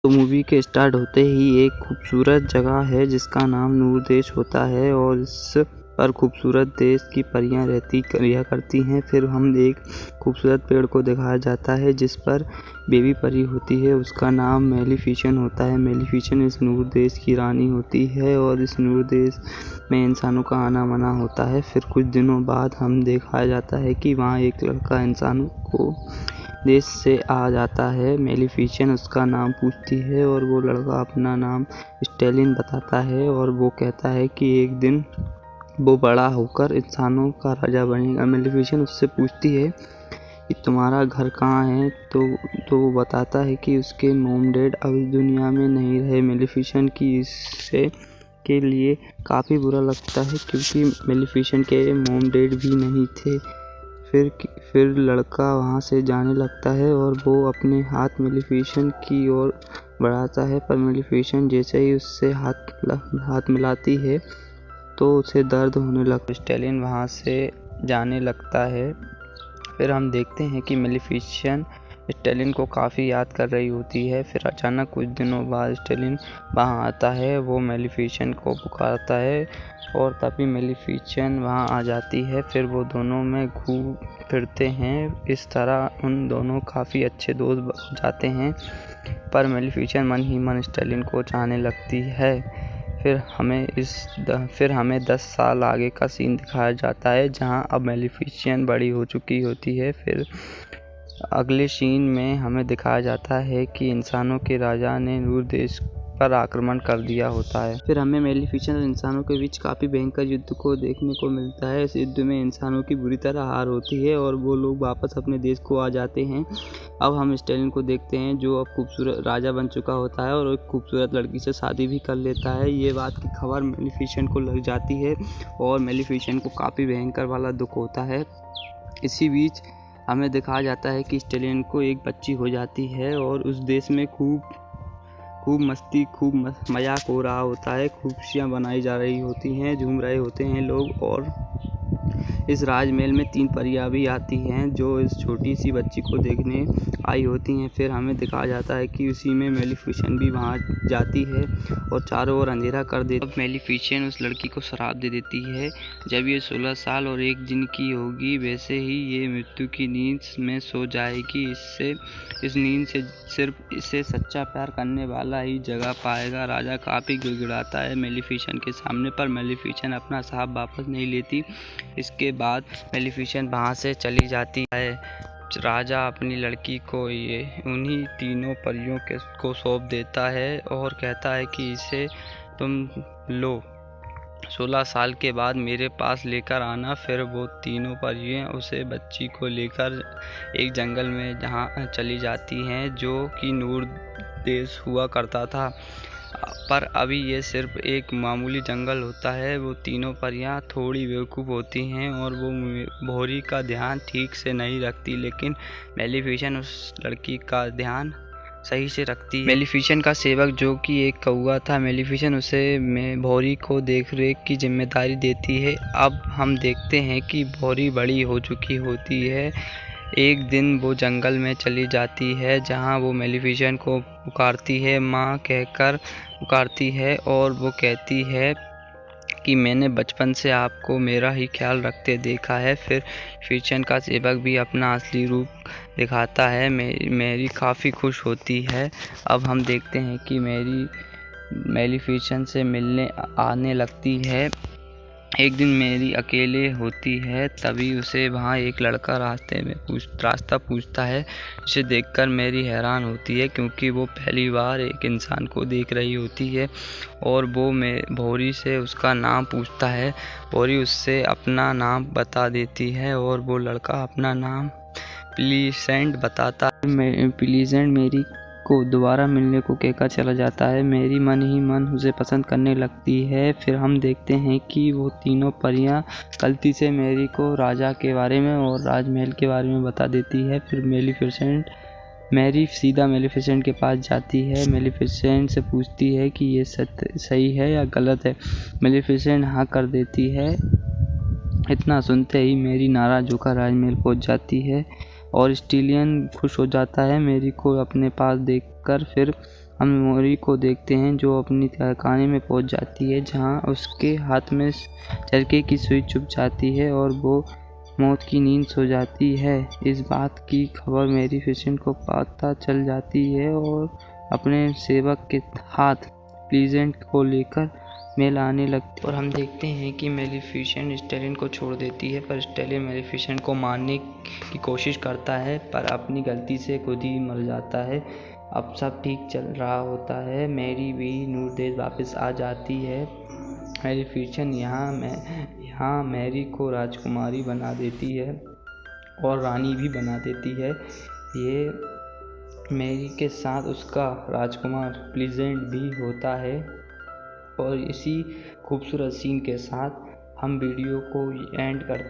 तो मूवी के स्टार्ट होते ही एक खूबसूरत जगह है जिसका नाम नूर देश होता है और इस पर खूबसूरत देश की परियां रिया करती हैं। फिर हम एक खूबसूरत पेड़ को दिखाया जाता है जिस पर बेबी परी होती है, उसका नाम मेलिफिसेंट होता है। मेलिफिसेंट इस नूर देश की रानी होती है और इस नूर देश में इंसानों का आना मना होता है। फिर कुछ दिनों बाद हम दिखाया जाता है कि वहाँ एक लड़का इंसानों को देश से आ जाता है। मेलिफिसेंट उसका नाम पूछती है और वो लड़का अपना नाम स्टेलिन बताता है और वो कहता है कि एक दिन वो बड़ा होकर इंसानों का राजा बनेगा। मेलिफिसेंट उससे पूछती है कि तुम्हारा घर कहाँ है, तो वो बताता है कि उसके मॉम डैड अब इस दुनिया में नहीं रहे। मेलिफिसेंट की इससे के लिए काफ़ी बुरा लगता है क्योंकि मेलिफिसेंट के मॉम डैड भी नहीं थे। फिर लड़का वहाँ से जाने लगता है और वो अपने हाथ मेलिफिसेंट की ओर बढ़ाता है, पर मेलिफिसेंट जैसे ही उससे हाथ मिलाती है तो उसे दर्द होने लगता है। स्टेलिन वहाँ से जाने लगता है। फिर हम देखते हैं कि मेलिफिसेंट स्टेलिन को काफ़ी याद कर रही होती है। फिर अचानक कुछ दिनों बाद स्टेलिन वहाँ आता है, वो मेलिफिसेंट को पुकारता है और तभी मेलिफिसेंट वहाँ आ जाती है। फिर वो दोनों में घूम फिरते हैं। इस तरह उन दोनों काफ़ी अच्छे दोस्त बन जाते हैं, पर मेलिफिसेंट मन ही मन स्टेलिन को चाहने लगती है। फिर हमें 10 साल आगे का सीन दिखाया जाता है जहां अब मेलिफिसेंट बड़ी हो चुकी होती है। फिर अगले सीन में हमें दिखाया जाता है कि इंसानों के राजा ने नूर देश पर आक्रमण कर दिया होता है। फिर हमें मेलिफिसेंट और इंसानों के बीच काफ़ी भयंकर युद्ध को देखने को मिलता है। इस युद्ध में इंसानों की बुरी तरह हार होती है और वो लोग वापस अपने देश को आ जाते हैं। अब हम स्टेलिन को देखते हैं जो अब खूबसूरत राजा बन चुका होता है और एक खूबसूरत लड़की से शादी भी कर लेता है। ये बात की खबर मेलिफिसेंट को लग जाती है और मेलिफिसेंट को काफ़ी भयंकर वाला दुख होता है। इसी बीच हमें दिखाया जाता है कि स्टेलिन को एक बच्ची हो जाती है और उस देश में खूब मस्ती खूब मजाक हो रहा होता है, खूब खुशियाँ बनाई जा रही होती हैं, झूम रहे होते हैं लोग। और इस राजमहल में 3 परियां भी आती हैं जो इस छोटी सी बच्ची को देखने आई होती हैं। फिर हमें दिखाया जाता है कि उसी में मेलिफिसेंट भी वहाँ जाती है और चारों ओर अंधेरा कर देती है। अब मेलिफिसेंट उस लड़की को श्राप दे देती है, जब ये 16 साल और 1 दिन की होगी वैसे ही ये मृत्यु की नींद में सो जाएगी। इस नींद से सिर्फ इसे सच्चा प्यार करने वाला ही जगह पाएगा। राजा काफ़ी गिड़गिड़ाता है मेलिफिसेंट के सामने, पर मेलिफिसेंट अपना श्राप वापस नहीं लेती। इसके बाद मेलिफिसेंट वहाँ से चली जाती है। राजा अपनी लड़की को उन्हीं तीनों परियों को सौंप देता है और कहता है कि इसे तुम लो, 16 साल के बाद मेरे पास लेकर आना। फिर वो तीनों परियां उसे बच्ची को लेकर एक जंगल में जहाँ चली जाती हैं जो कि नूर देश हुआ करता था, पर अभी ये सिर्फ एक मामूली जंगल होता है। वो तीनों परियां थोड़ी बेवकूफ़ होती हैं और वो भौरी का ध्यान ठीक से नहीं रखती, लेकिन मेलिफिसेंट उस लड़की का ध्यान सही से रखती है। मेलिफिसेंट का सेवक जो कि एक कौवा था, मेलिफिसेंट उसे भौरी को देखरेख की जिम्मेदारी देती है। अब हम देखते हैं कि भौरी बड़ी हो चुकी होती है। एक दिन वो जंगल में चली जाती है जहां वो मेलिफिसेंट को पुकारती है, माँ कहकर पुकारती है और वो कहती है कि मैंने बचपन से आपको मेरा ही ख्याल रखते देखा है। फिर मेलिफिसेंट का सेवक भी अपना असली रूप दिखाता है। मैरी काफ़ी खुश होती है। अब हम देखते हैं कि मैरी मेलिफिसेंट से मिलने आने लगती है। एक दिन मैरी अकेले होती है, तभी उसे वहाँ एक लड़का रास्ता पूछता है, जिसे देखकर मैरी हैरान होती है क्योंकि वो पहली बार एक इंसान को देख रही होती है और वो भौरी से उसका नाम पूछता है। भौरी उससे अपना नाम बता देती है और वो लड़का अपना नाम प्लीसेंट बताता है। प्लीसेंट मैरी को दोबारा मिलने को कहकर चला जाता है। मैरी मन ही मन उसे पसंद करने लगती है। फिर हम देखते हैं कि वो तीनों परियां गलती से मैरी को राजा के बारे में और राजमहल के बारे में बता देती है। फिर मैरी सीधा मेलिफिसेंट के पास जाती है। मेलिफिसेंट से पूछती है कि ये सही है या गलत है। मेलिफिसेंट हाँ कर देती है। इतना सुनते ही मैरी नाराज होकर राजमहल पहुंच जाती है और स्टेलिन खुश हो जाता है मैरी को अपने पास देखकर। फिर हम मेमोरी को देखते हैं जो अपनी तहखाने में पहुंच जाती है, जहां उसके हाथ में चरखे की सुई चुभ जाती है और वो मौत की नींद सो जाती है। इस बात की खबर मेलिफिसेंट को पता चल जाती है और अपने सेवक के हाथ प्लीजेंट को लेकर मेल आने लगती है और हम देखते हैं कि मेलिफिसेंट स्टेलिन को छोड़ देती है, पर स्टेलिन मेलिफिसेंट को मारने की कोशिश करता है पर अपनी गलती से खुद ही मर जाता है। अब सब ठीक चल रहा होता है। मैरी भी नूरदेश वापस आ जाती है। मेलिफिसेंट यहाँ मैरी को राजकुमारी बना देती है और रानी भी बना देती है। ये मैरी के साथ उसका राजकुमार प्लीजेंट भी होता है। और इसी खूबसूरत सीन के साथ हम वीडियो को एंड करते हैं।